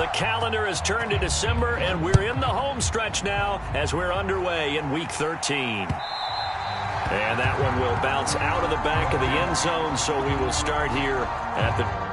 The calendar has turned to December, and we're in the home stretch now as we're underway in Week 13. And that one will bounce out of the back of the end zone, so we will start here at the...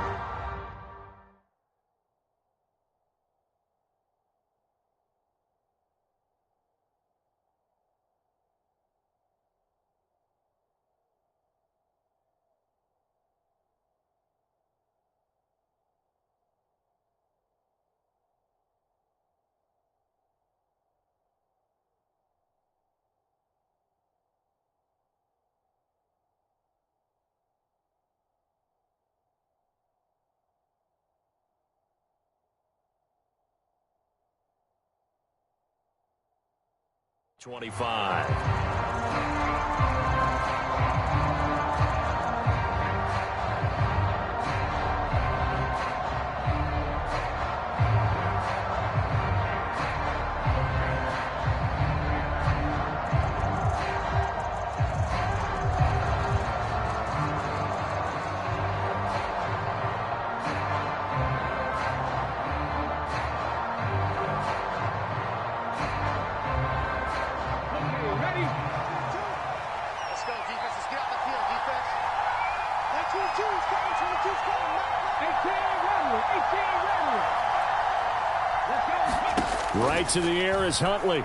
Right to the air is Huntley.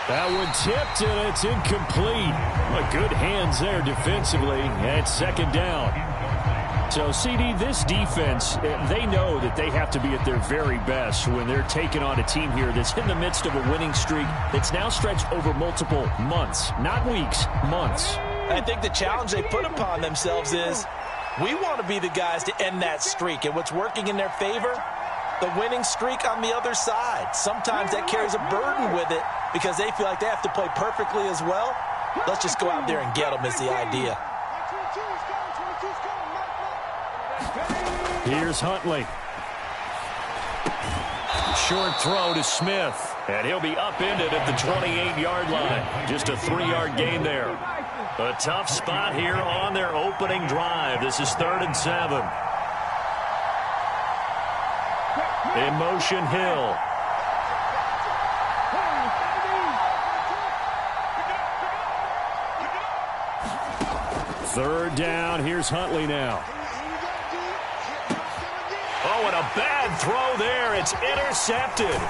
That one tipped, and it's incomplete. Good hands there defensively, and second down. So, CD, this defense, they know that they have to be at their very best when they're taking on a team here that's in the midst of a winning streak that's now stretched over multiple months, not weeks, months. I think the challenge they put upon themselves is we want to be the guys to end that streak, and what's working in their favor, the winning streak on the other side. Sometimes that carries a burden with it because they feel like they have to play perfectly as well. Let's just go out there and get them is the idea. Here's Huntley. Short throw to Smith, and he'll be upended at the 28-yard line. Just a 3-yard gain there. A tough spot here on their opening drive. This is 3rd and 7. In motion, Hill. Third down. Here's Huntley now. Oh, and a bad throw there. It's intercepted.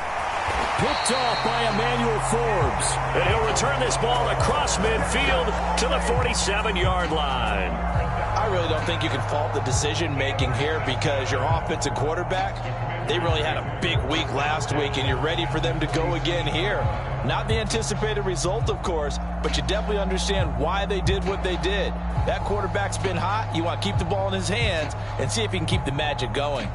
Picked off by Emmanuel Forbes. And he'll return this ball across midfield to the 47-yard line. I really don't think you can fault the decision-making here because your offensive quarterback, they really had a big week last week, and you're ready for them to go again here. Not the anticipated result, of course, but you definitely understand why they did what they did. That quarterback's been hot. You want to keep the ball in his hands and see if he can keep the magic going.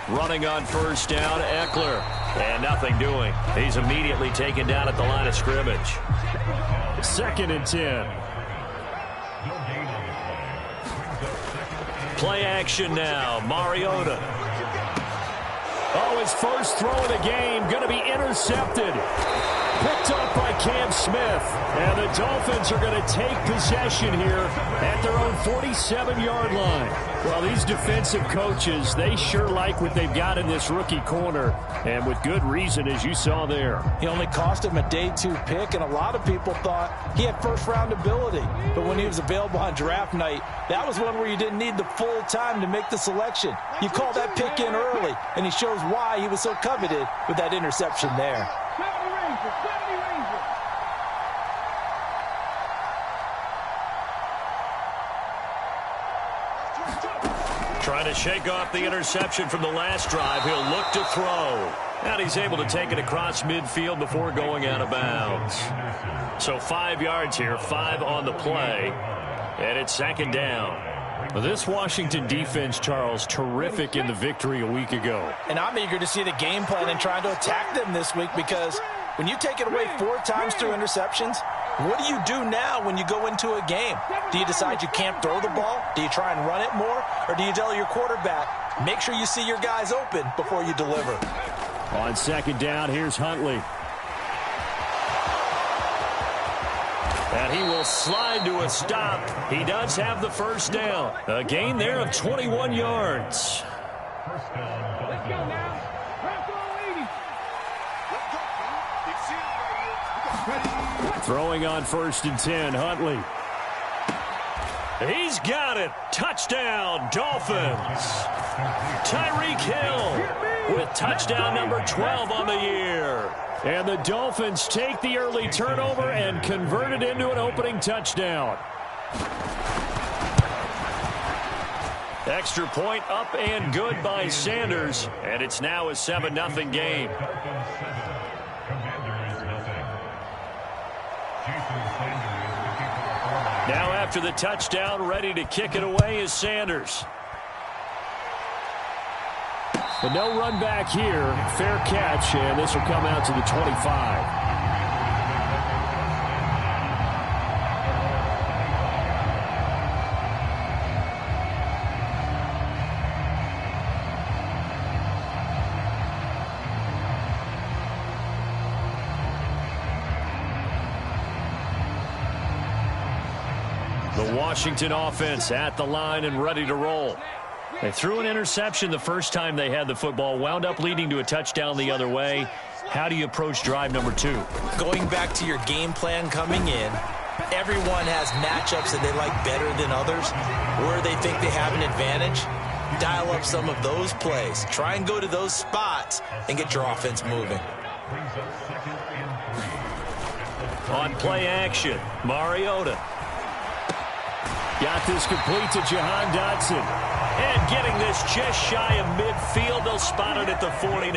Running on first down, Eckler. And nothing doing. He's immediately taken down at the line of scrimmage. 2nd and 10. Play action now. Mariota. Oh, his first throw of the game going to be intercepted. Picked up by Cam Smith. And the Dolphins are going to take possession here at their own 47-yard line. Well, these defensive coaches, they sure like what they've got in this rookie corner. And with good reason, as you saw there. He only cost him a day 2 pick, and a lot of people thought he had first-round ability. But when he was available on draft night, that was one where you didn't need the full time to make the selection. You call that pick in early, and he shows why he was so coveted with that interception there. Trying to shake off the interception from the last drive. He'll look to throw. And he's able to take it across midfield before going out of bounds. So 5 yards here, 5 on the play. And it's 2nd down. Well, this Washington defense, Charles, terrific in the victory a week ago. And I'm eager to see the game plan and trying to attack them this week because when you take it away 4 times through interceptions, what do you do now when you go into a game? Do you decide you can't throw the ball? Do you try and run it more? Or do you tell your quarterback, make sure you see your guys open before you deliver? On 2nd down, here's Huntley. And And he will slide to a stop. He does have the first down. A gain there of 21 yards. Let's go now. Throwing on 1st and 10, Huntley. He's got it. Touchdown, Dolphins. Tyreek Hill with touchdown number 12 on the year. And the Dolphins take the early turnover and convert it into an opening touchdown. Extra point up and good by Sanders. And it's now a 7-0 game. Now after the touchdown, ready to kick it away is Sanders. But no run back here. Fair catch, and this will come out to the 25. The Washington offense at the line and ready to roll. They threw an interception the first time they had the football, wound up leading to a touchdown the other way. How do you approach drive number 2? Going back to your game plan coming in, everyone has matchups that they like better than others. Where they think they have an advantage, dial up some of those plays. Try and go to those spots and get your offense moving. On play action, Mariota. Got this complete to Jahan Dotson. And getting this just shy of midfield. They'll spot it at the 49.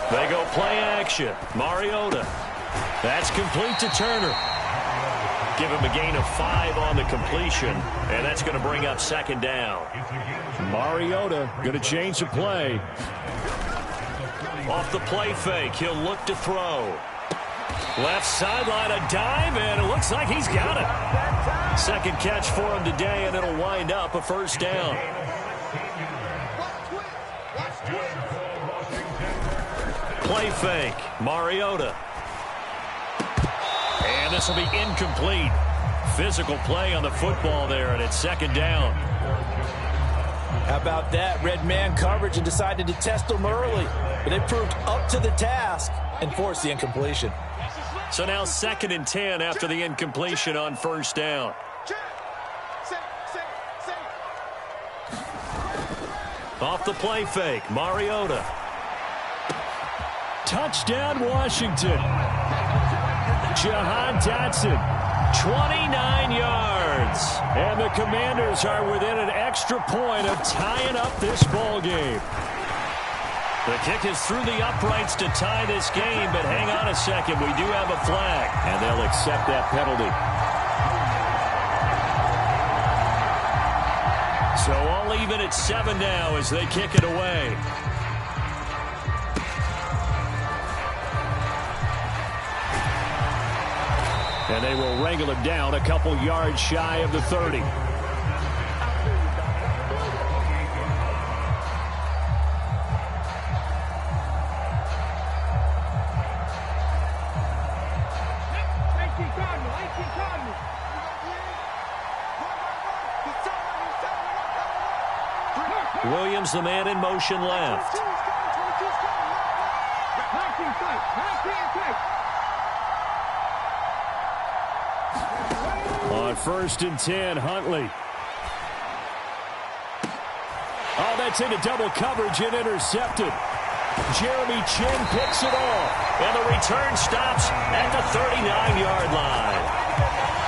They go play action. Mariota. That's complete to Turner. Give him a gain of 5 on the completion. And that's going to bring up 2nd down. Mariota going to change the play. Off the play fake, he'll look to throw. Left sideline, a dive, and it looks like he's got it. Second catch for him today, and it'll wind up a 1st down. Play fake, Mariota. And this will be incomplete. Physical play on the football there, and it's 2nd down. How about that? Red man coverage and decided to test them early. But they proved up to the task and forced the incompletion. So now 2nd and 10 after the incompletion on 1st down. Off the play fake, Mariota. Touchdown, Washington. Jahan Dotson, 29 yards. And the Commanders are within an extra point of tying up this ball game. The kick is through the uprights to tie this game, but hang on a second. We do have a flag. And they'll accept that penalty. So all even at 7 now as they kick it away. And they will wrangle him down a couple yards shy of the 30. Williams, the man in motion left. On 1st and 10, Huntley. Oh, that's into double coverage and intercepted. Jeremy Chin picks it off. And the return stops at the 39-yard line.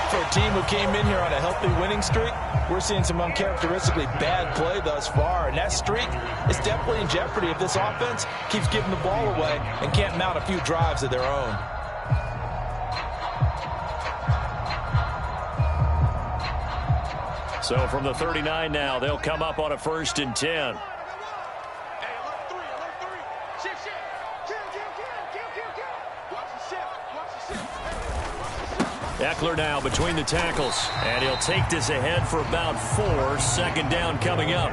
For a team who came in here on a healthy winning streak, we're seeing some uncharacteristically bad play thus far. And that streak is definitely in jeopardy if this offense keeps giving the ball away and can't mount a few drives of their own. So from the 39 now, they'll come up on a 1st and 10. Eckler now between the tackles, and he'll take this ahead for about 4. 2nd down coming up.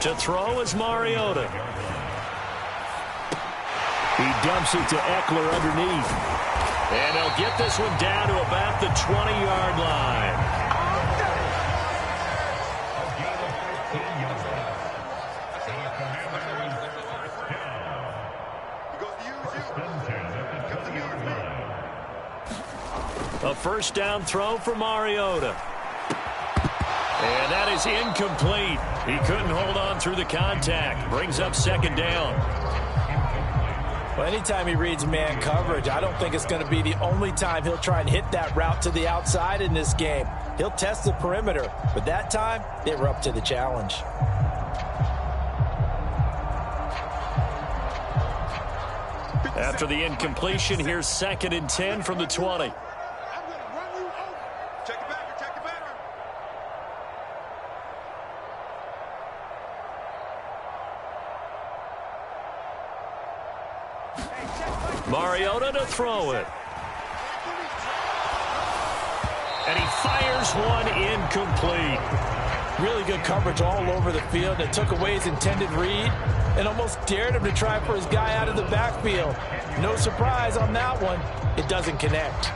To throw is Mariota. He dumps it to Eckler underneath. And he'll get this one down to about the 20-yard line. A first down throw for Mariota. And that is incomplete. He couldn't hold on through the contact. Brings up second down. Well, anytime he reads man coverage, I don't think it's going to be the only time he'll try and hit that route to the outside in this game. He'll test the perimeter, but that time, they were up to the challenge. After the incompletion, here's 2nd and 10 from the 20. Mariota to throw it. And he fires one incomplete. Really good coverage all over the field. It took away his intended read and almost dared him to try for his guy out of the backfield. No surprise on that one. It doesn't connect.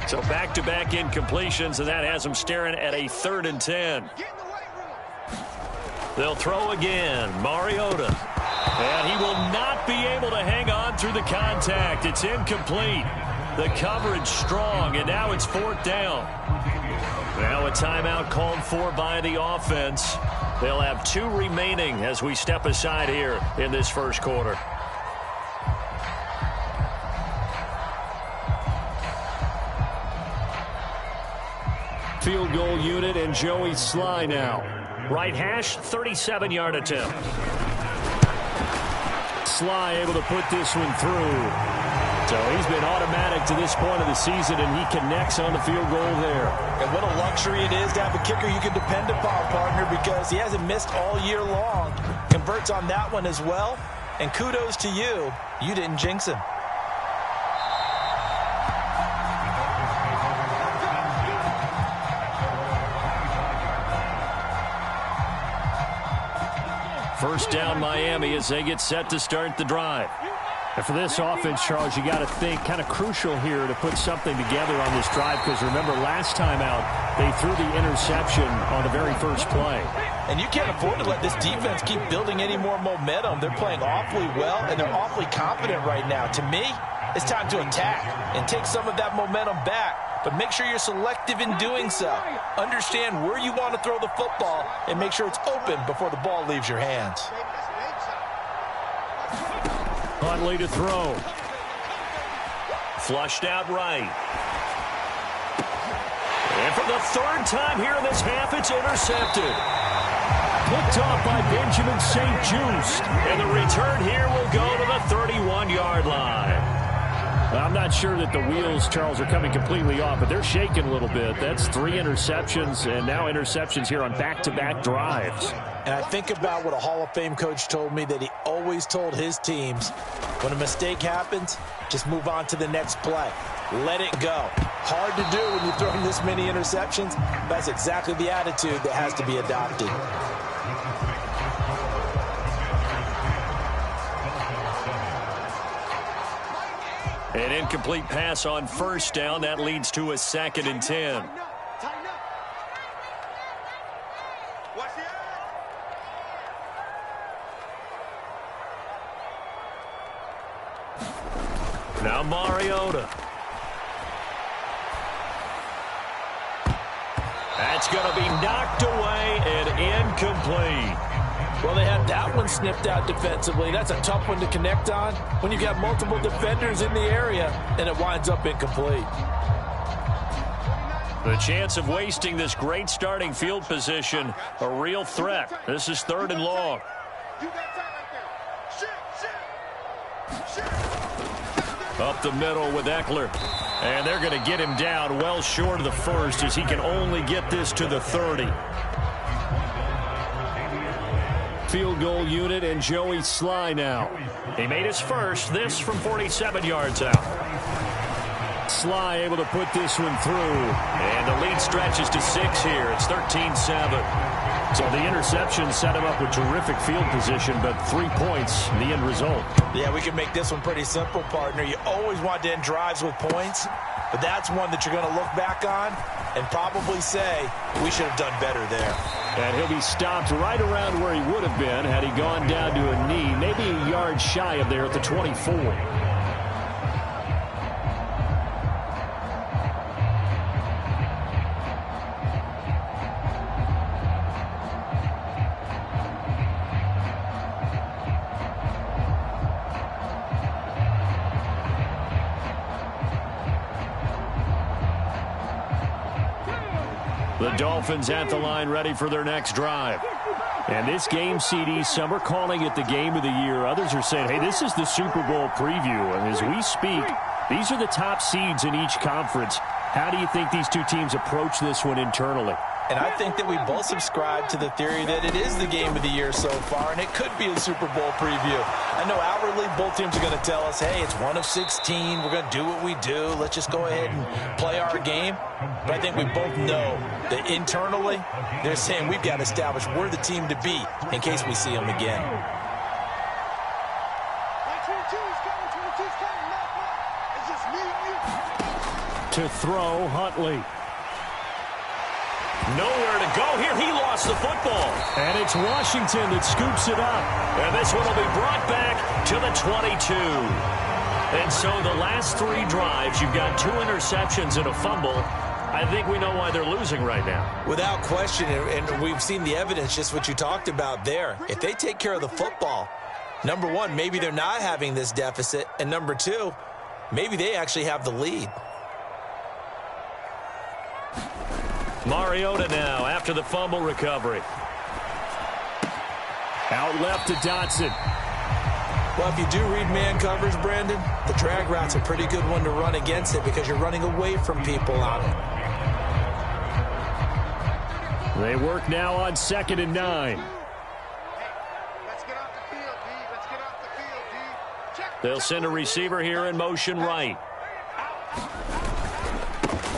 So back-to-back incompletions, and that has him staring at a 3rd and 10. They'll throw again. Mariota. And he will not be able to hang on through the contact. It's incomplete. The coverage strong, and now it's 4th down. Now a timeout called for by the offense. They'll have 2 remaining as we step aside here in this first quarter. Field goal unit and Joey Sly now. Right hash, 37-yard attempt. Sly able to put this one through. So he's been automatic to this point of the season, and he connects on the field goal there. And what a luxury it is to have a kicker you can depend upon, partner, because he hasn't missed all year long. Converts on that one as well. And kudos to you. You didn't jinx him. First down Miami as they get set to start the drive. And for this offense, Charles, you got to think kind of crucial here to put something together on this drive, because remember last time out they threw the interception on the very first play. And you can't afford to let this defense keep building any more momentum. They're playing awfully well, and they're awfully confident right now. To me, it's time to attack and take some of that momentum back. But make sure you're selective in doing so. Understand where you want to throw the football and make sure it's open before the ball leaves your hands. Huntley to throw. Flushed out right. And for the 3rd time here in this half, it's intercepted. Picked off by Benjamin St-Juste. And the return here will go to the 31-yard line. I'm not sure that the wheels, Charles, are coming completely off, but they're shaking a little bit. That's 3 interceptions, and now interceptions here on back-to-back drives. And I think about what a Hall of Fame coach told me that he always told his teams, when a mistake happens, just move on to the next play. Let it go. Hard to do when you're throwing this many interceptions. That's exactly the attitude that has to be adopted. An incomplete pass on first down. That leads to a 2nd and 10. Now Mariota. That's going to be knocked away and incomplete. Well, they had that one snipped out defensively. That's a tough one to connect on when you've got multiple defenders in the area, and it winds up incomplete. The chance of wasting this great starting field position, a real threat. This is 3rd and long. Up the middle with Eckler. And they're going to get him down well short of the 1st as he can only get this to the 30. field goal unit, and Joey Sly now. He made his first, this from 47 yards out. Sly able to put this one through. And the lead stretches to 6 here. It's 13-7. So the interception set him up with terrific field position, but 3 points, the end result. Yeah, we can make this one pretty simple, partner. You always want to end drives with points, but that's one that you're going to look back on and probably say, we should have done better there. And he'll be stopped right around where he would have been had he gone down to a knee, maybe a yard shy of there at the 24. The Dolphins at the line ready for their next drive. And this game, CD, some are calling it the game of the year. Others are saying, hey, this is the Super Bowl preview. And as we speak, these are the top seeds in each conference. How do you think these two teams approach this one internally? And I think that we both subscribe to the theory that it is the game of the year so far, and it could be a Super Bowl preview. I know outwardly both teams are going to tell us, hey, it's 1 of 16. We're going to do what we do. Let's just go ahead and play our game. But I think we both know that internally they're saying we've got to establish we're the team to beat in case we see them again. To throw, Huntley. Nowhere to go here. He lost the football. And it's Washington that scoops it up. And this one will be brought back to the 22. And so the last 3 drives, you've got 2 interceptions and a fumble. I think we know why they're losing right now. Without question, and we've seen the evidence, just what you talked about there. If they take care of the football, number one, maybe they're not having this deficit. And number 2, maybe they actually have the lead. Mariota now after the fumble recovery. Out left to Dotson. Well, if you do read man covers, Brandon, the drag route's a pretty good one to run against it because you're running away from people on it. They work now on 2nd and 9. They'll send a receiver here in motion right.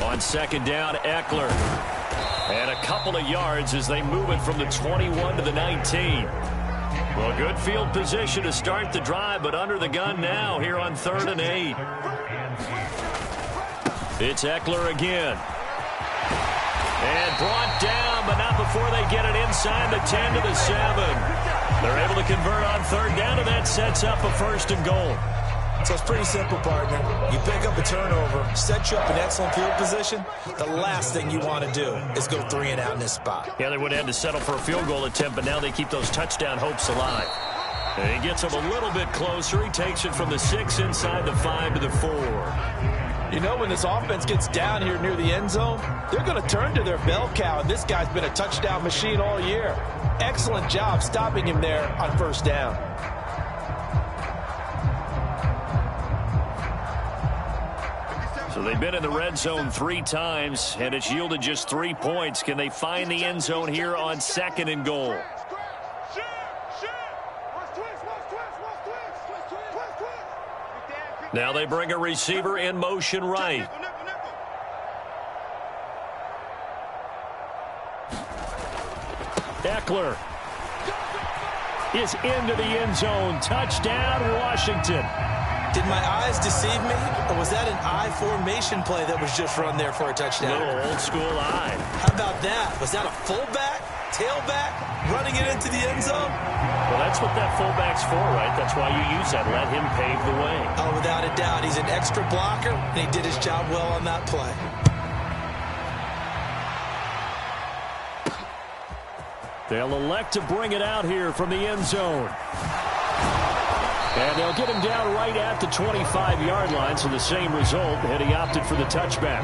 On 2nd down, Eckler. And a couple of yards as they move it from the 21 to the 19. Well, good field position to start the drive, but under the gun now here on 3rd and 8. It's Eckler again. And brought down, but not before they get it inside the 10 to the 7. They're able to convert on 3rd down, and that sets up a 1st and goal. So it's pretty simple, partner. You pick up a turnover, set you up in excellent field position. The last thing you want to do is go 3 and out in this spot. Yeah, they would have had to settle for a field goal attempt, but now they keep those touchdown hopes alive. And he gets them a little bit closer. He takes it from the 6 inside the 5 to the 4. You know, when this offense gets down here near the end zone, they're going to turn to their bell cow, and this guy's been a touchdown machine all year. Excellent job stopping him there on 1st down. So they've been in the red zone 3 times, and it's yielded just 3 points. Can they find the end zone here on 2nd and goal? Now they bring a receiver in motion right. Eckler is into the end zone. Touchdown, Washington. Did my eyes deceive me, or was that an I formation play that was just run there for a touchdown? Little old school eye. How about that? Was that a fullback, tailback, running it into the end zone? Well, that's what that fullback's for, right? That's why you use that. Let him pave the way. Oh, without a doubt. He's an extra blocker, and he did his job well on that play. They'll elect to bring it out here from the end zone. And they'll get him down right at the 25-yard line, so the same result, and he opted for the touchback.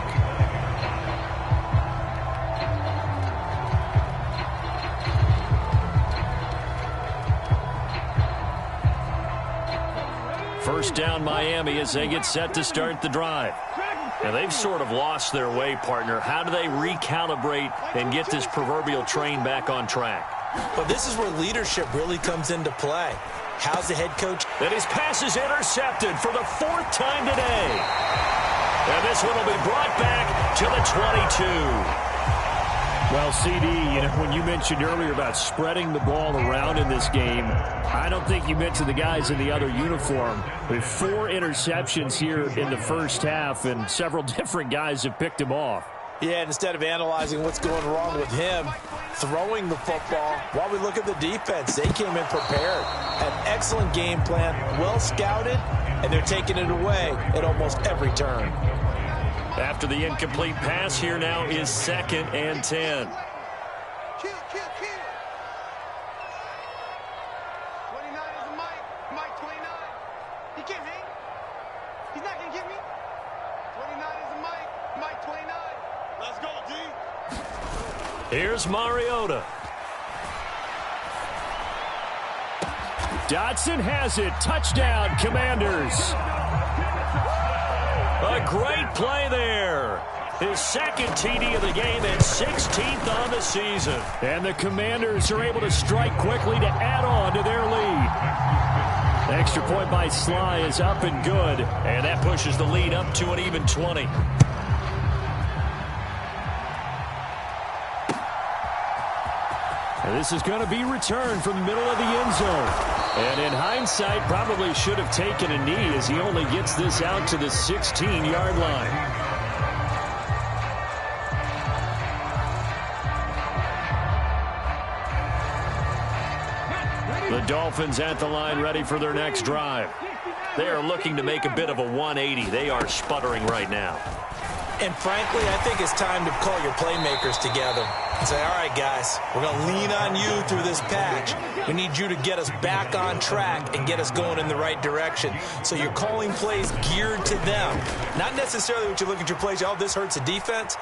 First down, Miami, as they get set to start the drive. Now, they've sort of lost their way, partner. How do they recalibrate and get this proverbial train back on track? But this is where leadership really comes into play. How's the head coach? And his pass is intercepted for the 4th time today. And this one will be brought back to the 22. Well, CD, when you mentioned earlier about spreading the ball around in this game, I don't think you mentioned the guys in the other uniform. With 4 interceptions here in the first half, and several different guys have picked him off. Yeah, and instead of analyzing what's going wrong with him, throwing the football, while we look at the defense, they came in prepared. Had excellent game plan, well scouted, and they're taking it away at almost every turn. After the incomplete pass, here now is 2nd and 10. Kill. 29 is Mike 29. He can't hang. He's not going to get me. 29 is Mike 29. Let's go, D. Here's Mariota. Dotson has it. Touchdown, Commanders. A great play there. His 2nd TD of the game and 16th on the season. And the Commanders are able to strike quickly to add on to their lead. The extra point by Sly is up and good. And that pushes the lead up to an even 20. And this is going to be returned from the middle of the end zone. And in hindsight, probably should have taken a knee as he only gets this out to the 16-yard line. The Dolphins at the line ready for their next drive. They are looking to make a bit of a 180. They are sputtering right now. And frankly, I think it's time to call your playmakers together and say, all right, guys, we're going to lean on you through this patch. We need you to get us back on track and get us going in the right direction. So you're calling plays geared to them. Not necessarily what you look at your plays, oh, this hurts the defense.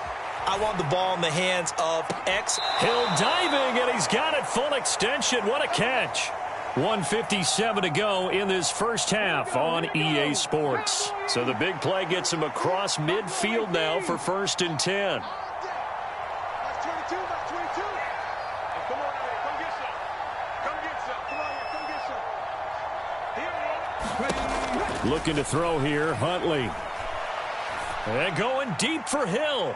I want the ball in the hands of X. Hill diving, and he's got it full extension. What a catch. 1:57 to go in this first half on EA Sports. So the big play gets him across midfield now for 1st and 10. That's 22. That's 22. Hey, come on, come get some. Come get some. Come on here. Come get some. Here. Looking to throw here, Huntley. And going deep for Hill.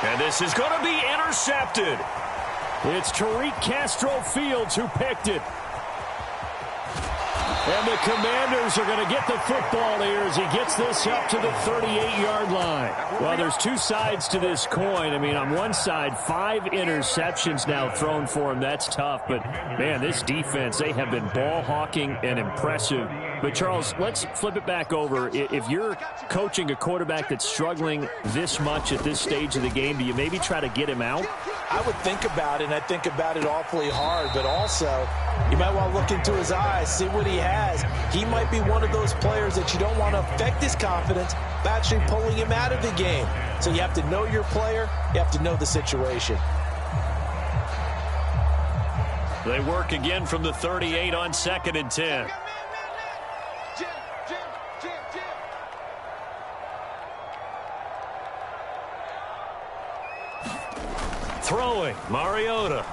And this is going to be intercepted. It's Tariq Castro-Fields who picked it. And the Commanders are going to get the football here as he gets this up to the 38-yard line. Well, there's 2 sides to this coin. I mean, on one side, 5 interceptions now thrown for him. That's tough. But, man, this defense, they have been ball hawking and impressive. But, Charles, let's flip it back over. If you're coaching a quarterback that's struggling this much at this stage of the game, do you maybe try to get him out? I would think about it, and I think about it awfully hard. But also, you might want to look into his eyes, see what he has. He might be one of those players that you don't want to affect his confidence by actually pulling him out of the game. So you have to know your player. You have to know the situation. They work again from the 38 on 2nd and 10. Jim. Throwing, Mariota.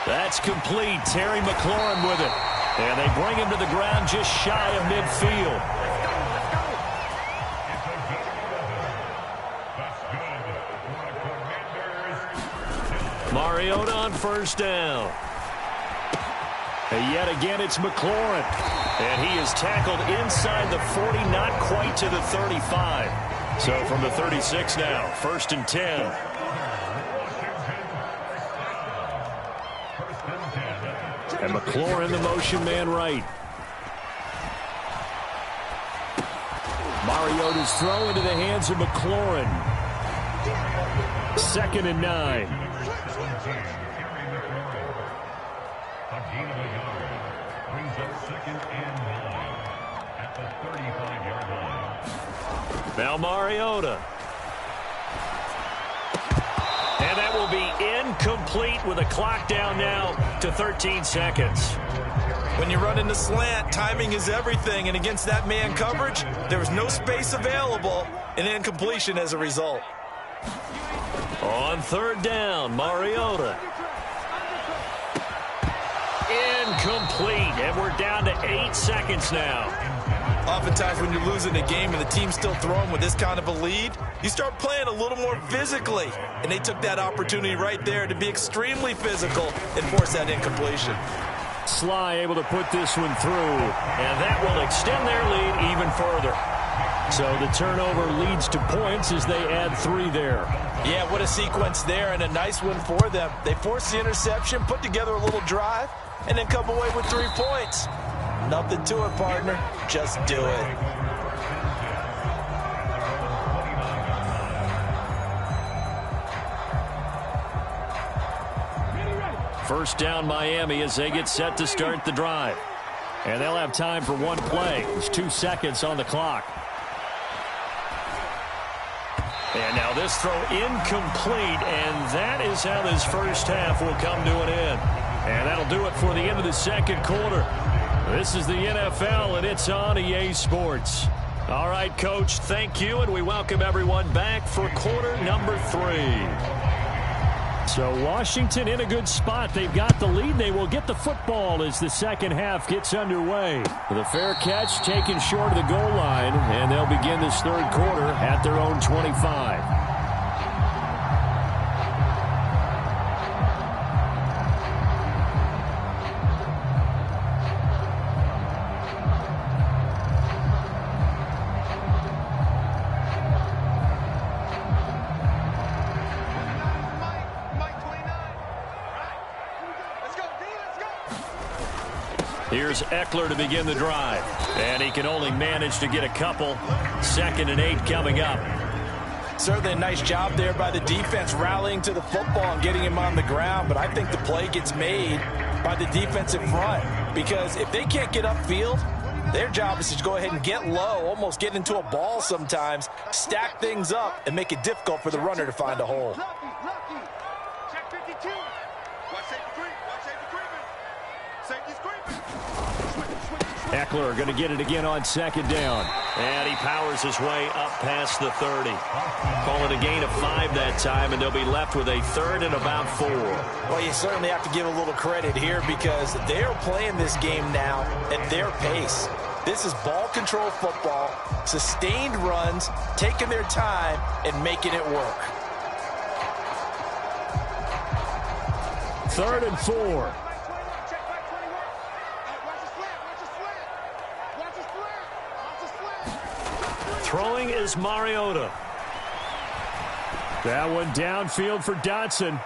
That's complete. Terry McLaurin with it. And they bring him to the ground just shy of midfield. Mariota on 1st down. And yet again, it's McLaurin. And he is tackled inside the 40, not quite to the 35. So from the 36 now, 1st and 10. And McLaurin, the motion man right. Mariota's throw into the hands of McLaurin. 2nd and 9. Now Mariota. And that will be incomplete with a clock down now to 13 seconds. When you run in the slant, timing is everything. And against that man coverage, there was no space available, and incompletion as a result. On 3rd down, Mariota. And we're down to 8 seconds now. Oftentimes when you're losing a game and the team's still throwing with this kind of a lead, you start playing a little more physically. And they took that opportunity right there to be extremely physical and force that incompletion. Sly able to put this one through. And that will extend their lead even further. So the turnover leads to points as they add 3 there. Yeah, what a sequence there, and a nice one for them. They forced the interception, put together a little drive, and then come away with 3 points. Nothing to it, partner. Just do it. First down Miami as they get set to start the drive. And they'll have time for one play. There's 2 seconds on the clock. And now this throw incomplete, and that is how this first half will come to an end. And that'll do it for the end of the second quarter. This is the NFL, and it's on EA Sports. All right, Coach, thank you, and we welcome everyone back for quarter number 3. So Washington in a good spot. They've got the lead. They will get the football as the second half gets underway. The fair catch taken short of the goal line, and they'll begin this third quarter at their own 25. Here's Eckler to begin the drive. And he can only manage to get a couple. 2nd and 8 coming up. Certainly a nice job there by the defense rallying to the football and getting him on the ground. But I think the play gets made by the defensive front. Because if they can't get upfield, their job is to go ahead and get low, almost get into a ball sometimes, stack things up, and make it difficult for the runner to find a hole. Check 52. Watch safety creep. Watch safety creeping. Safety's creeping. Eckler going to get it again on 2nd down. And he powers his way up past the 30. Call it a gain of 5 that time, and they'll be left with a 3rd and about 4. Well, you certainly have to give a little credit here because they're playing this game now at their pace. This is ball control football, sustained runs, taking their time, and making it work. 3rd and 4. Throwing is Mariota. That one downfield for Dotson.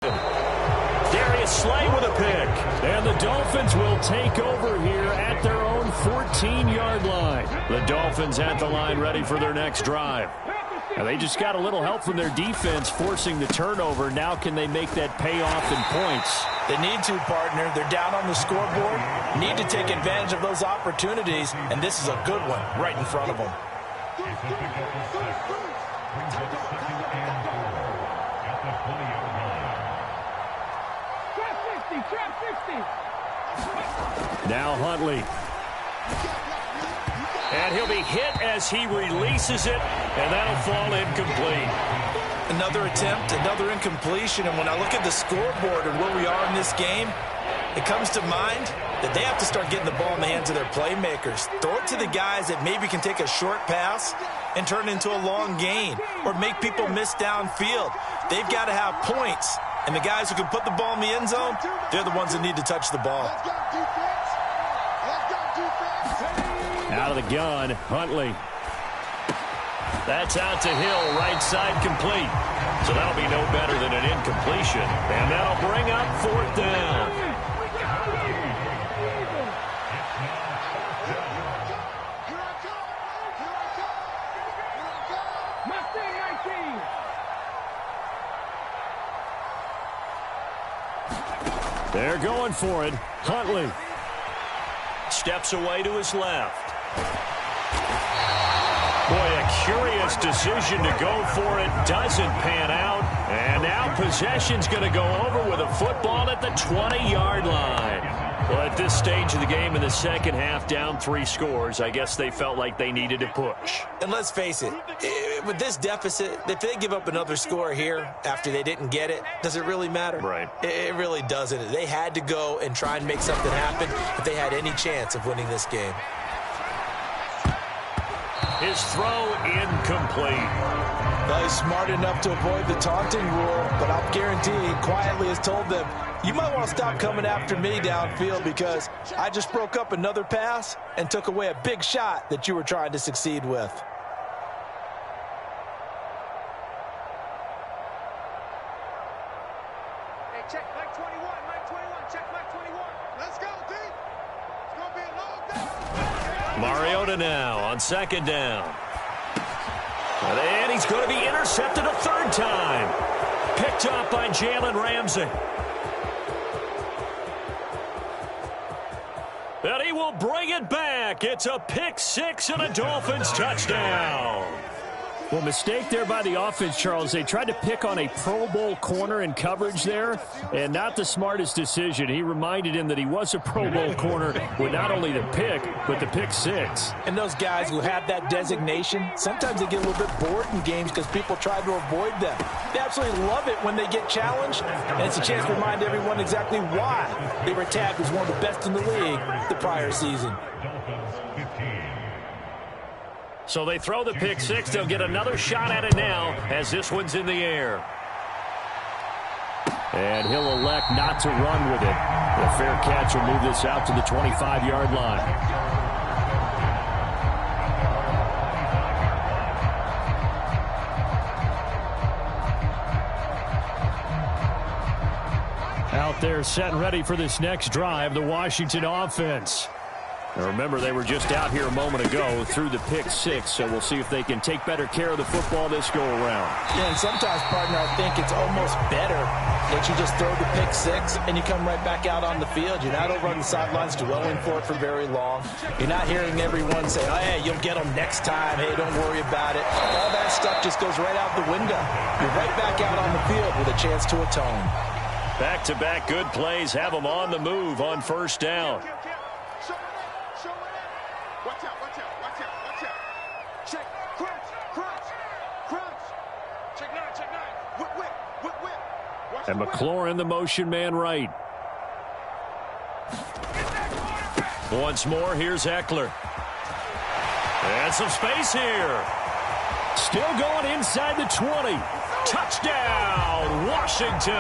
Darius Slay with a pick. And the Dolphins will take over here at their own 14-yard line. The Dolphins at the line ready for their next drive. Now they just got a little help from their defense forcing the turnover. Now can they make that pay off in points? They need to, partner. They're down on the scoreboard. Need to take advantage of those opportunities, and this is a good one right in front of them. Now Huntley. And he'll be hit as he releases it, and that'll fall incomplete. Another attempt, another incompletion, and when I look at the scoreboard and where we are in this game, it comes to mind that they have to start getting the ball in the hands of their playmakers. Throw it to the guys that maybe can take a short pass and turn it into a long gain or make people miss downfield. They've got to have points, and the guys who can put the ball in the end zone, they're the ones that need to touch the ball. Out of the gun, Huntley. That's out to Hill, right side complete. So that'll be no better than an incompletion. And that'll bring up 4th down. They're going for it. Huntley. Steps away to his left. Boy, a curious decision to go for it. Doesn't pan out. And now possession's going to go over with a football at the 20-yard line. Well, at this stage of the game in the second half, down 3 scores, I guess they felt like they needed to push. And let's face it, with this deficit, if they give up another score here after they didn't get it, does it really matter? Right. It really doesn't. They had to go and try and make something happen if they had any chance of winning this game. His throw incomplete. Well, he's smart enough to avoid the taunting rule, but I'll guarantee he quietly has told them, you might want to stop coming after me downfield because I just broke up another pass and took away a big shot that you were trying to succeed with. Hey, check Mike 21, Mike 21, check Mike 21. Let's go, D. It's going to be a long day. Mariota now on second down. And he's going to be intercepted a third time. Picked up by Jalen Ramsey. And he will bring it back. It's a pick 6 and a Dolphins touchdown. Well, mistake there by the offense, Charles. They tried to pick on a Pro Bowl corner in coverage there, and not the smartest decision. He reminded him that he was a Pro Bowl corner with not only the pick, but the pick 6. And those guys who have that designation, sometimes they get a little bit bored in games because people try to avoid them. They absolutely love it when they get challenged, and it's a chance to remind everyone exactly why they were tagged as one of the best in the league the prior season. So they throw the pick 6. They'll get another shot at it now as this one's in the air. And he'll elect not to run with it. The fair catch will move this out to the 25-yard line. Out there set and ready for this next drive, the Washington offense. Now remember, they were just out here a moment ago through the pick 6, so we'll see if they can take better care of the football this go-around. Yeah, and sometimes, partner, I think it's almost better that you just throw the pick 6 and you come right back out on the field. You're not over on the sidelines dwelling for it for very long. You're not hearing everyone say, oh, hey, you'll get them next time. Hey, don't worry about it. All that stuff just goes right out the window. You're right back out on the field with a chance to atone. Back-to-back good plays have them on the move on first down. Watch out, watch out, watch out, watch out. Check, crunch, crunch, crunch. Check 9, check 9. Whip, whip, whip, whip. Watch And McLaurin, the motion man right. Once more, here's Eckler. And some space here. Still going inside the 20. Touchdown, Washington.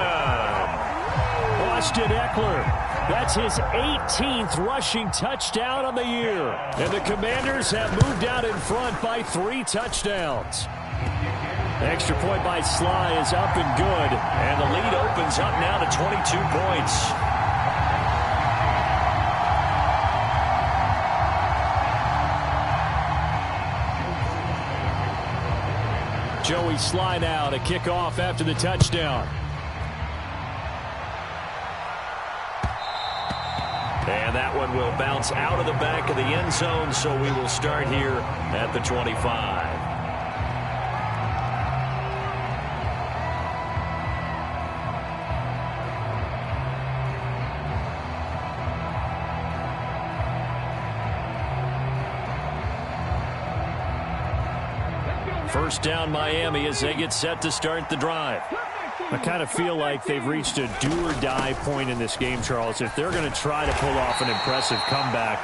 Austin Eckler. That's his 18th rushing touchdown on the year. And the Commanders have moved out in front by 3 touchdowns. Extra point by Sly is up and good. And the lead opens up now to 22 points. Joey Sly now to kick off after the touchdown. And that one will bounce out of the back of the end zone, so we will start here at the 25. First down, Miami, as they get set to start the drive. I kind of feel like they've reached a do-or-die point in this game, Charles. If they're going to try to pull off an impressive comeback,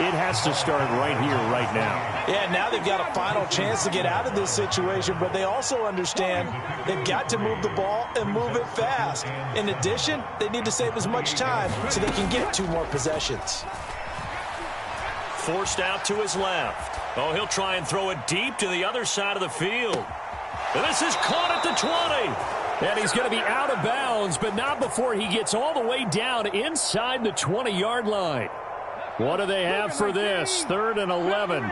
it has to start right here, right now. Yeah, now they've got a final chance to get out of this situation, but they also understand they've got to move the ball and move it fast. In addition, they need to save as much time so they can get 2 more possessions. Forced out to his left. Oh, he'll try and throw it deep to the other side of the field. And this is caught at the 20. And he's going to be out of bounds, but not before he gets all the way down inside the 20-yard line. What do they have for this? 3rd and 11.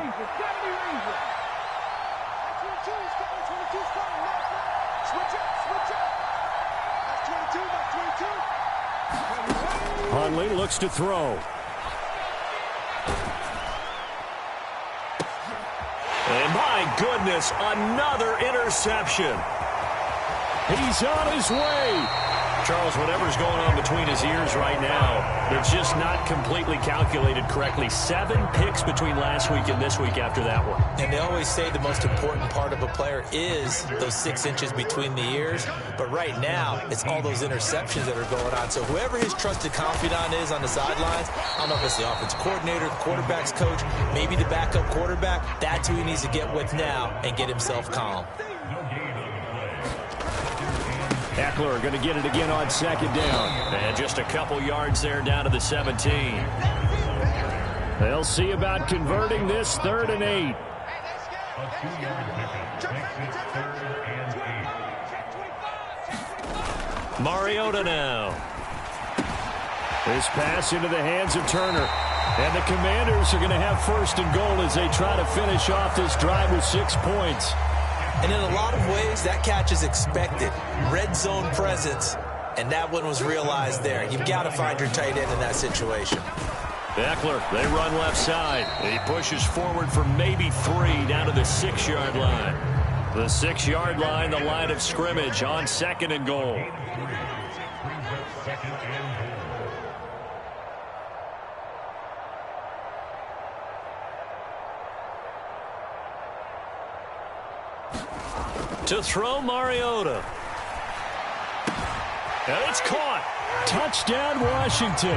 Hundley looks to throw. And my goodness, another interception. He's on his way. Charles, whatever's going on between his ears right now, they're just not completely calculated correctly. 7 picks between last week and this week after that one. And they always say the most important part of a player is those 6 inches between the ears. But right now, it's all those interceptions that are going on. So whoever his trusted confidant is on the sidelines, I don't know if it's the offensive coordinator, the quarterback's coach, maybe the backup quarterback, that's who he needs to get with now and get himself calm. Eckler going to get it again on 2nd down. And just a couple yards there down to the 17. They'll see about converting this 3rd and 8. Mariota now. This pass into the hands of Turner. And the Commanders are going to have 1st and goal as they try to finish off this drive with 6 points. And in a lot of ways, that catch is expected. Red zone presence, and that one was realized there. You've got to find your tight end in that situation. Eckler, they run left side. He pushes forward for maybe 3 down to the 6-yard line. The 6-yard line, the line of scrimmage on 2nd and goal. To throw, Mariota. And it's caught. Touchdown, Washington.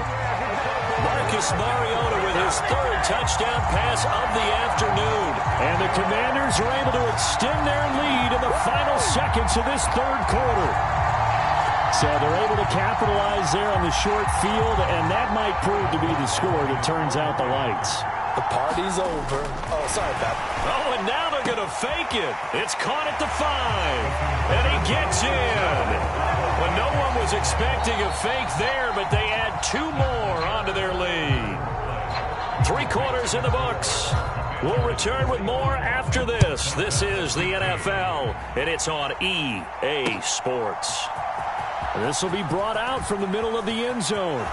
Marcus Mariota with his 3rd touchdown pass of the afternoon. And the Commanders are able to extend their lead in the final seconds of this 3rd quarter. So they're able to capitalize there on the short field, and that might prove to be the score that turns out the lights. The party's over. Oh, sorry, Pat. Oh, and now they're going to fake it. It's caught at the 5. And he gets in. Well, no one was expecting a fake there, but they add 2 more onto their lead. 3 quarters in the books. We'll return with more after this. This is the NFL, and it's on EA Sports. This will be brought out from the middle of the end zone.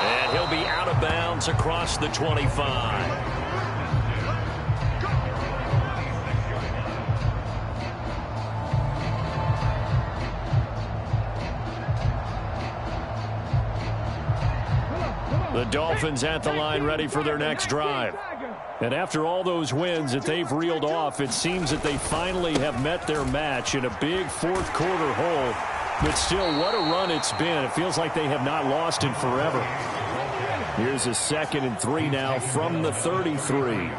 And he'll be out of bounds across the 25. The Dolphins at the line ready for their next drive. And after all those wins that they've reeled off, it seems that they finally have met their match in a big 4th quarter hole. But still, what a run it's been. It feels like they have not lost in forever. Here's a 2nd and 3 now from the 33.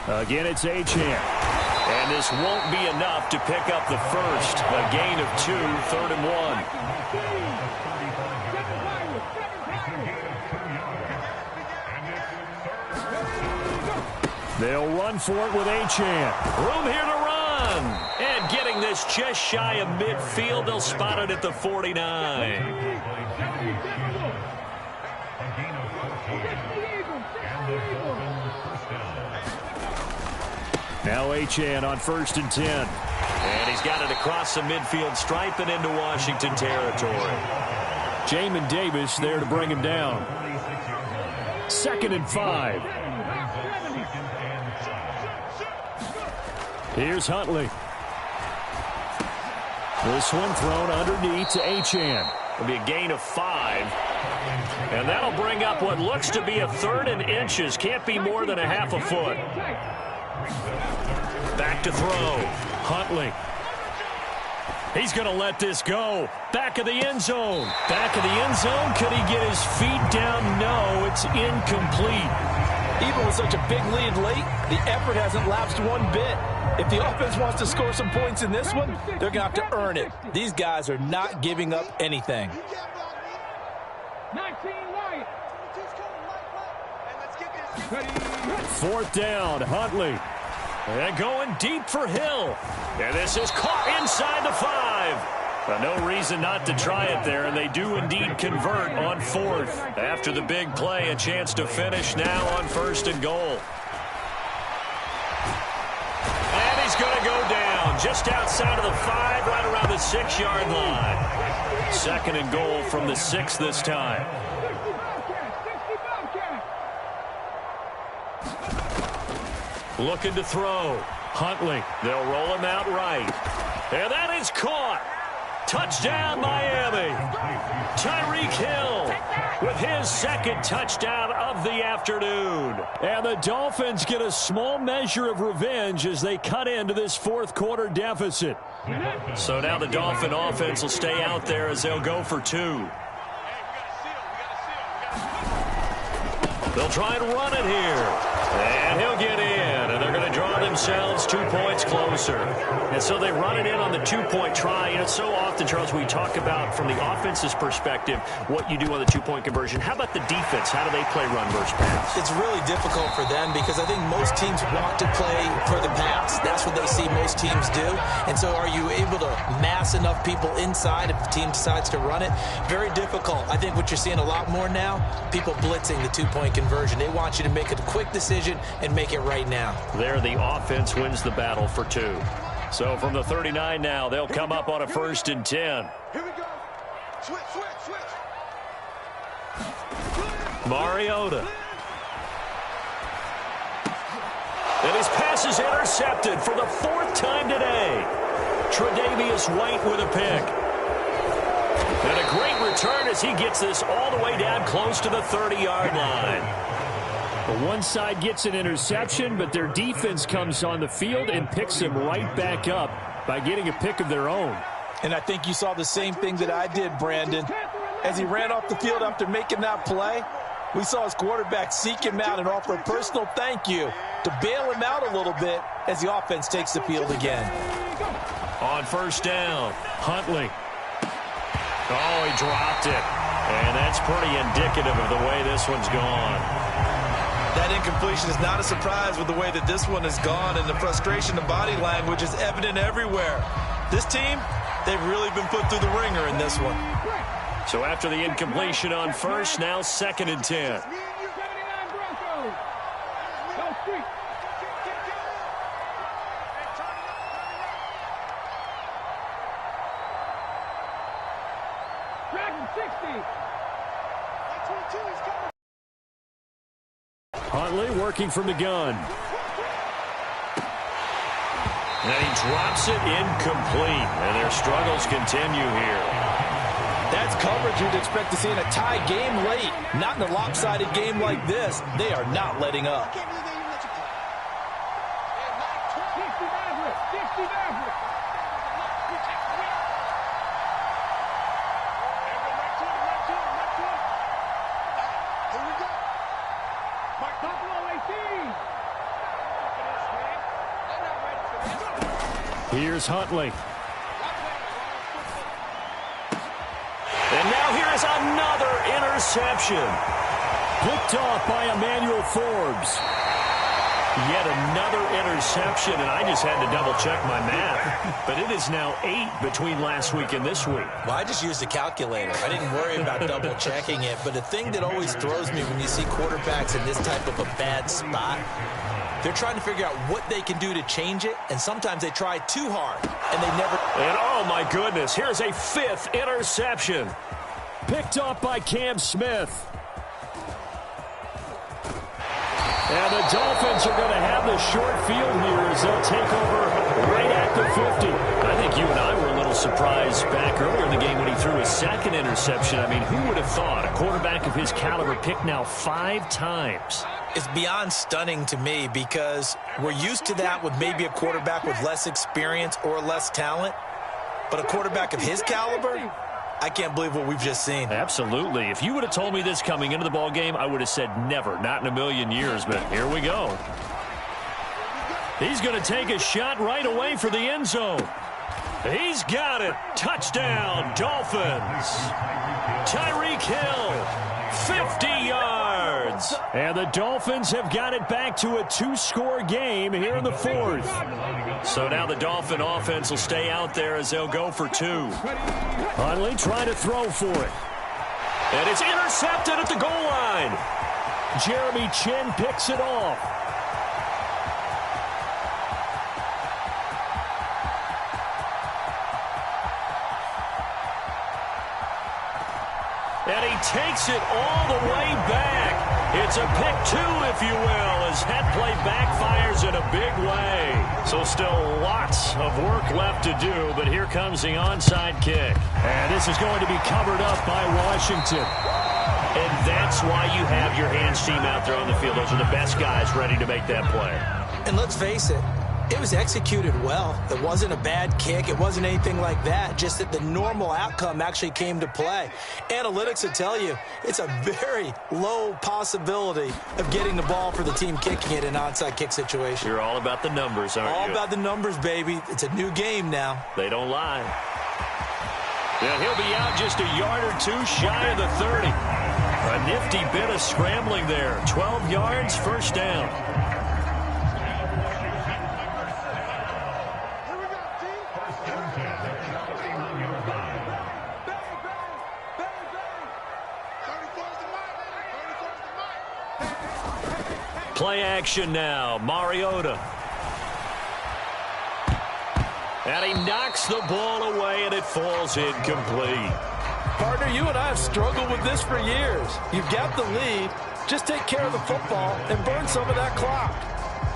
Again, it's Achane. And this won't be enough to pick up the 1st. A gain of 2, 3rd and 1. They'll run for it with Achane. Room here to run. And getting this just shy of midfield. They'll spot it at the 49. Now Achane on 1st and 10. And he's got it across the midfield stripe and into Washington territory. Jamin Davis there to bring him down. 2nd and 5. Here's Huntley. This one thrown underneath to Achane. It'll be a gain of 5. And that'll bring up what looks to be a 3rd and inches. Can't be more than a half a foot. Back to throw. Huntley. He's going to let this go. Back of the end zone. Back of the end zone. Could he get his feet down? No, it's incomplete. Even with such a big lead late, the effort hasn't lapsed one bit. If the offense wants to score some points in this one, they're going to have to earn it. These guys are not giving up anything. 4th down, Huntley. And going deep for Hill. And this is caught inside the 5. No reason not to try it there, and they do indeed convert on 4th. After the big play, a chance to finish now on 1st and goal. And he's going to go down just outside of the 5, right around the 6-yard line. 2nd and goal from the 6 this time. Looking to throw. Huntley. They'll roll him out right. And that is caught. Touchdown, Miami. Tyreek Hill with his second touchdown of the afternoon. And the Dolphins get a small measure of revenge as they cut into this fourth quarter deficit. So now the Dolphin offense will stay out there as they'll go for two. They'll try and run it here. And he'll get in. And they're going to draw themselves 2 points closer. And so they run it in on the two-point try. And it's so often, Charles, we talk about from the offense's perspective what you do on the two-point conversion. How about the defense? How do they play run versus pass? It's really difficult for them because I think most teams want to play for the pass. That's what they see most teams do. And so are you able to mass enough people inside if the team decides to run it? Very difficult. I think what you're seeing a lot more now, people blitzing the two-point conversion. They want you to make a quick decision and make it right now. There, the offense wins the battle for two. So from the 39 now, they'll come up on a 1st and 10. Here we go. Switch. Mariota. And his pass is intercepted for the 4th time today. Tre'Davious White with a pick. And a great return as he gets this all the way down close to the 30-yard line. One side gets an interception, but their defense comes on the field and picks them right back up by getting a pick of their own. And I think you saw the same thing that I did, Brandon. As he ran off the field after making that play, we saw his quarterback seek him out and offer a personal thank you to bail him out a little bit as the offense takes the field again. On 1st down, Huntley. Oh, he dropped it. And that's pretty indicative of the way this one's gone. That incompletion is not a surprise with the way that this one has gone, and the frustration of body language is evident everywhere. This team, they've really been put through the ringer in this one. So after the incompletion on 1st, now 2nd and 10. Huntley working from the gun. And he drops it incomplete. And their struggles continue here. That's coverage you'd expect to see in a tie game late. Not in a lopsided game like this. They are not letting up. Here's Huntley. And now here is another interception. Picked off by Emmanuel Forbes. Yet another interception, and I just had to double-check my math. But it is now 8 between last week and this week. Well, I just used a calculator. I didn't worry about double-checking it. But the thing that always throws me when you see quarterbacks in this type of a bad spot, they're trying to figure out what they can do to change it, and sometimes they try too hard, and they never... And, oh, my goodness, here's a 5th interception. Picked off by Cam Smith. And the Dolphins are going to have the short field here as they'll take over right at the 50. I think you and I were a little surprised back earlier in the game when he threw his 2nd interception. I mean, who would have thought a quarterback of his caliber picked now 5 times? It's beyond stunning to me because we're used to that with maybe a quarterback with less experience or less talent. But a quarterback of his caliber, I can't believe what we've just seen. Absolutely. If you would have told me this coming into the ball game, I would have said never, not in a million years. But here we go. He's going to take a shot right away for the end zone. He's got it. Touchdown, Dolphins. Tyreek Hill, 50 yards. And the Dolphins have got it back to a 2-score game here in the 4th. So now the Dolphin offense will stay out there as they'll go for 2. Huntley trying to throw for it. And it's intercepted at the goal line. Jeremy Chin picks it off. And he takes it all the way back. It's a pick 2, if you will, as that play backfires in a big way. So So still lots of work left to do, but here comes the onside kick. And this is going to be covered up by Washington. And that's why you have your hands team out there on the field. Those are the best guys ready to make that play. And let's face it, it was executed well. It wasn't a bad kick. It wasn't anything like that. Just that the normal outcome actually came to play. Analytics will tell you it's a very low possibility of getting the ball for the team kicking it in an onside kick situation. You're all about the numbers, aren't you? All about the numbers, baby. It's a new game now. They don't lie. Yeah, he'll be out just a yard or two shy of the 30. A nifty bit of scrambling there. 12 yards, first down. Play action now. Mariota. And he knocks the ball away, and it falls incomplete. Partner, you and I have struggled with this for years. You've got the lead. Just take care of the football and burn some of that clock.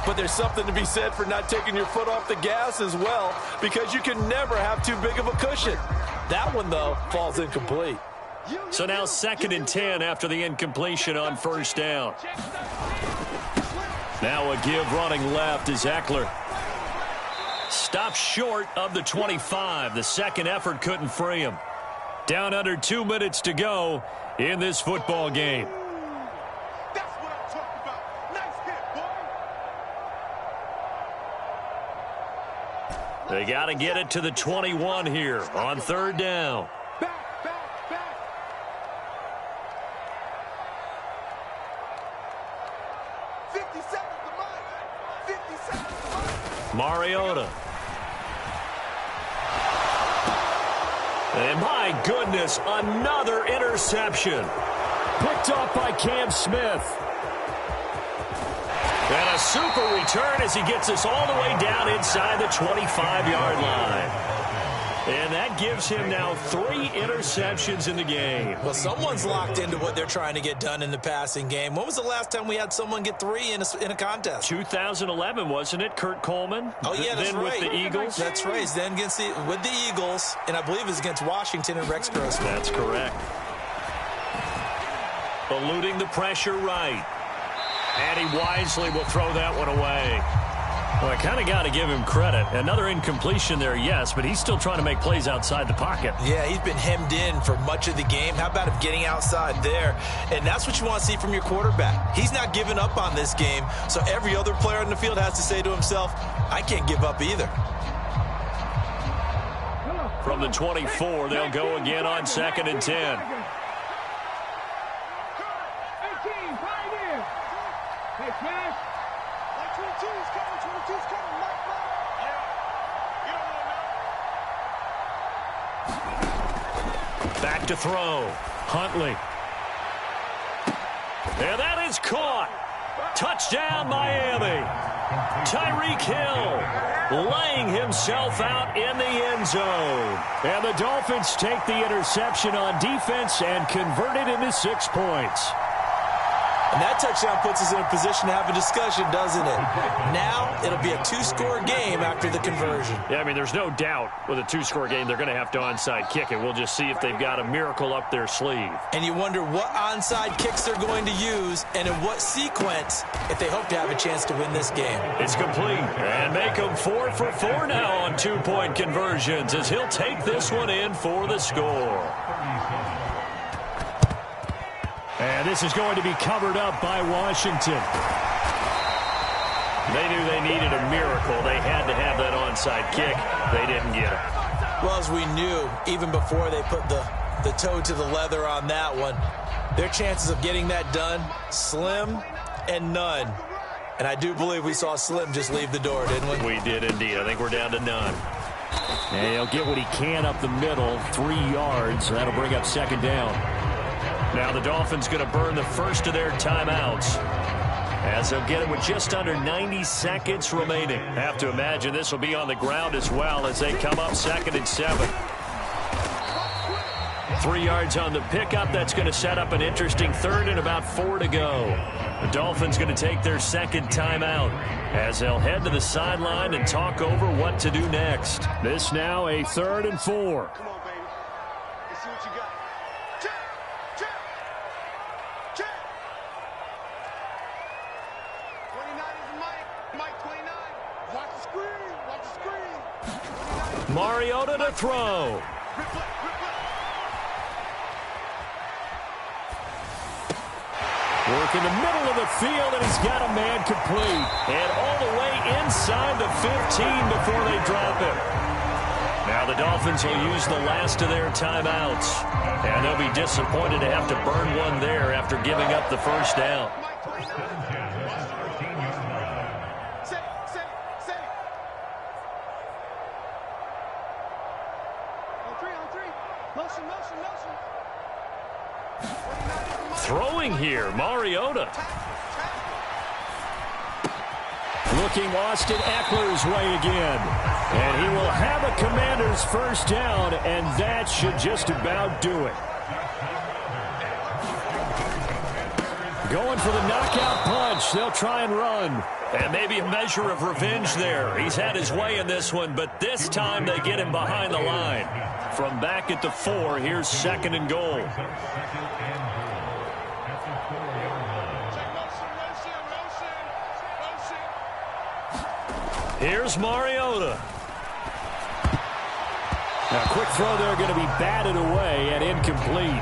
But there's something to be said for not taking your foot off the gas as well, because you can never have too big of a cushion. That one, though, falls incomplete. So now 2nd and 10 after the incompletion on first down. Now a give running left is Eckler. Stopped short of the 25. The second effort couldn't free him. Down under 2 minutes to go in this football game. That's what I'm talking about. Nice hit, boy. They got to get it to the 21 here on third down. Back. 50 seconds to mine. 50 seconds to mine. Mariota. And my goodness, another interception. Picked up by Cam Smith. And a super return as he gets us all the way down inside the 25-yard line. And that gives him now 3 interceptions in the game. Well, someone's locked into what they're trying to get done in the passing game. When was the last time we had someone get 3 in a contest? 2011, wasn't it? Kurt Coleman? Oh, yeah, that's then right. with the Eagles? That's right. Then with the Eagles, and I believe it was against Washington and Rex Grossman. That's correct. Eluding the pressure right. And he wisely will throw that one away. Well, I kind of got to give him credit. Another incompletion there, yes, but he's still trying to make plays outside the pocket. Yeah, he's been hemmed in for much of the game. How about him getting outside there? And that's what you want to see from your quarterback. He's not giving up on this game, so every other player in the field has to say to himself, I can't give up either. From the 24, they'll go again on 2nd and 10. 18, pioneer. Hey, Cash. 22's coming. 22's coming. Mike. Yeah. You don't want to know. Back to throw. Huntley. And that is caught. Touchdown, Miami. Tyreek Hill laying himself out in the end zone. And the Dolphins take the interception on defense and convert it into 6 points. And that touchdown puts us in a position to have a discussion, doesn't it? Now it'll be a 2-score game after the conversion. Yeah, I mean, there's no doubt with a 2-score game they're going to have to onside kick it. We'll just see if they've got a miracle up their sleeve. And you wonder what onside kicks they're going to use and in what sequence if they hope to have a chance to win this game. It's complete. And make them 4 for 4 now on 2-point conversions as he'll take this one in for the score. And this is going to be covered up by Washington. They knew they needed a miracle. They had to have that onside kick. They didn't get it. Well, as we knew, even before they put the toe to the leather on that one, their chances of getting that done, slim and none. And I do believe we saw Slim just leave the door, didn't we? We did indeed. I think we're down to none. And he'll get what he can up the middle, 3 yards. So that'll bring up 2nd down. Now the Dolphins going to burn the first of their timeouts as they'll get it with just under 90 seconds remaining. Have to imagine this will be on the ground as well as they come up 2nd and 7. 3 yards on the pickup. That's going to set up an interesting 3rd and about 4 to go. The Dolphins going to take their second timeout as they'll head to the sideline and talk over what to do next. This now a 3rd and 4. Come on, baby. Let's see what you got. Check, check, check. 29 is the Mike 29. Watch the screen, watch the screen. Mariota to throw. Work in the middle of the field, and he's got a man complete. And all the way inside the 15 before they drop him. Now the Dolphins will use the last of their timeouts. And they'll be disappointed to have to burn one there after giving up the first down. Throwing here, Mariota. Looking Austin Eckler's way again. And he will have a Commander's first down, and that should just about do it. Going for the knockout punch. They'll try and run. And maybe a measure of revenge there. He's had his way in this one, but this time they get him behind the line. From back at the 4, here's 2nd and goal. Here's Mariota. Now, quick throw there, going to be batted away and incomplete.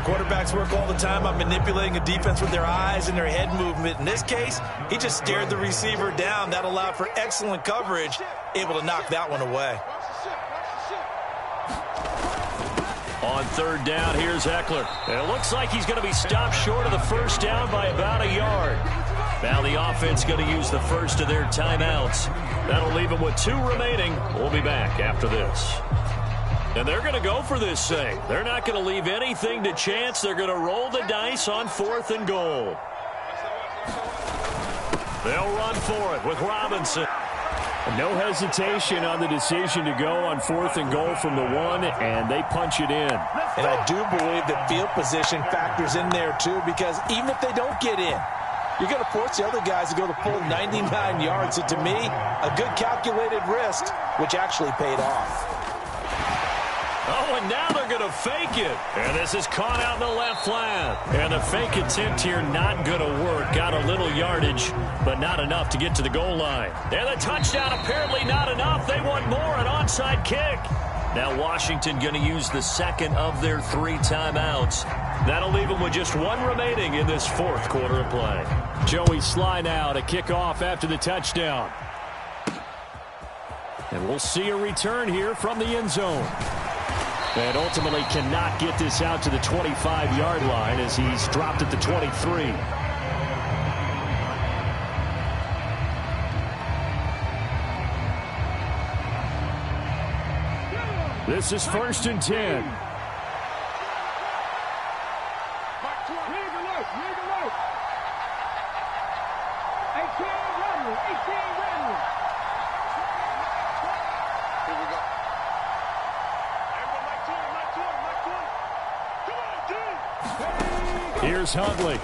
Quarterbacks work all the time on manipulating a defense with their eyes and their head movement. In this case, he just stared the receiver down. That allowed for excellent coverage, able to knock that one away. On 3rd down, here's Eckler. It looks like he's going to be stopped short of the first down by about a yard. Now the offense going to use the first of their timeouts. That'll leave them with 2 remaining. We'll be back after this. And they're going to go for this thing. They're not going to leave anything to chance. They're going to roll the dice on 4th and goal. They'll run for it with Robinson. No hesitation on the decision to go on 4th and goal from the 1, and they punch it in. And I do believe that field position factors in there, too, because even if they don't get in, you're going to force the other guys to go the full 99 yards. So, to me, a good calculated risk, which actually paid off. Oh, and now they're going to fake it. And this is caught out in the left flat. And the fake attempt here not going to work. Got a little yardage, but not enough to get to the goal line. And the touchdown apparently not enough. They want more, an onside kick. Now Washington going to use the 2nd of their 3 timeouts. That'll leave them with just 1 remaining in this 4th quarter of play. Joey Sly now to kick off after the touchdown. And we'll see a return here from the end zone. And ultimately cannot get this out to the 25-yard line as he's dropped at the 23. This is 1st and 10. Here's Huntley.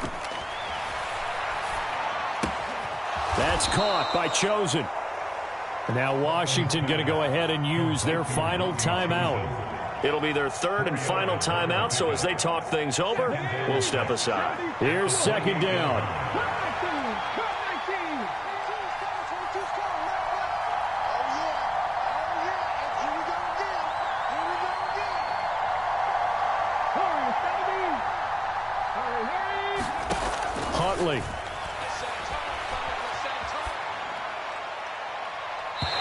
That's caught by Chosen. Now Washington going to go ahead and use their final timeout. It'll be their 3rd and final timeout, so as they talk things over, we'll step aside. Here's 2nd down. Huntley.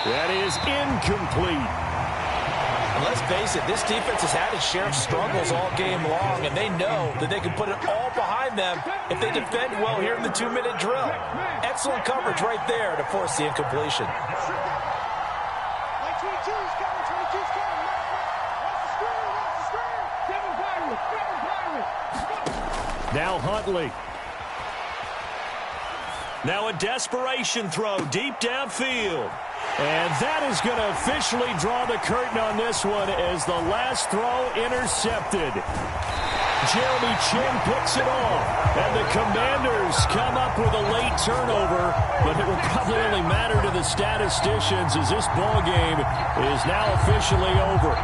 That is incomplete. And let's face it, this defense has had its share of struggles all game long, and they know that they can put it all behind them if they defend well here in the 2-minute drill. Excellent coverage right there to force the incompletion. Now Huntley. Now a desperation throw deep downfield. And that is going to officially draw the curtain on this one as the last throw intercepted. Jeremy Chin picks it off. And the Commanders come up with a late turnover, but it will probably only matter to the statisticians as this ball game is now officially over.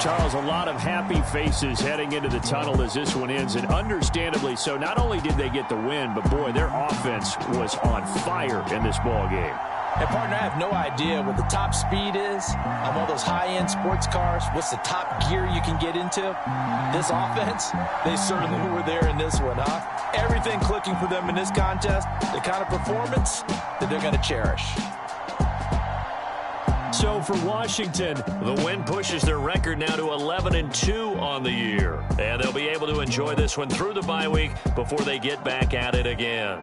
Charles, a lot of happy faces heading into the tunnel as this one ends, and understandably so. Not only did they get the win, but, boy, their offense was on fire in this ball game. And, partner, I have no idea what the top speed is on one of those high-end sports cars. What's the top gear you can get into? This offense, they certainly were there in this one, huh? Everything clicking for them in this contest, the kind of performance that they're going to cherish. So for Washington, the win pushes their record now to 11-2 on the year. And they'll be able to enjoy this one through the bye week before they get back at it again.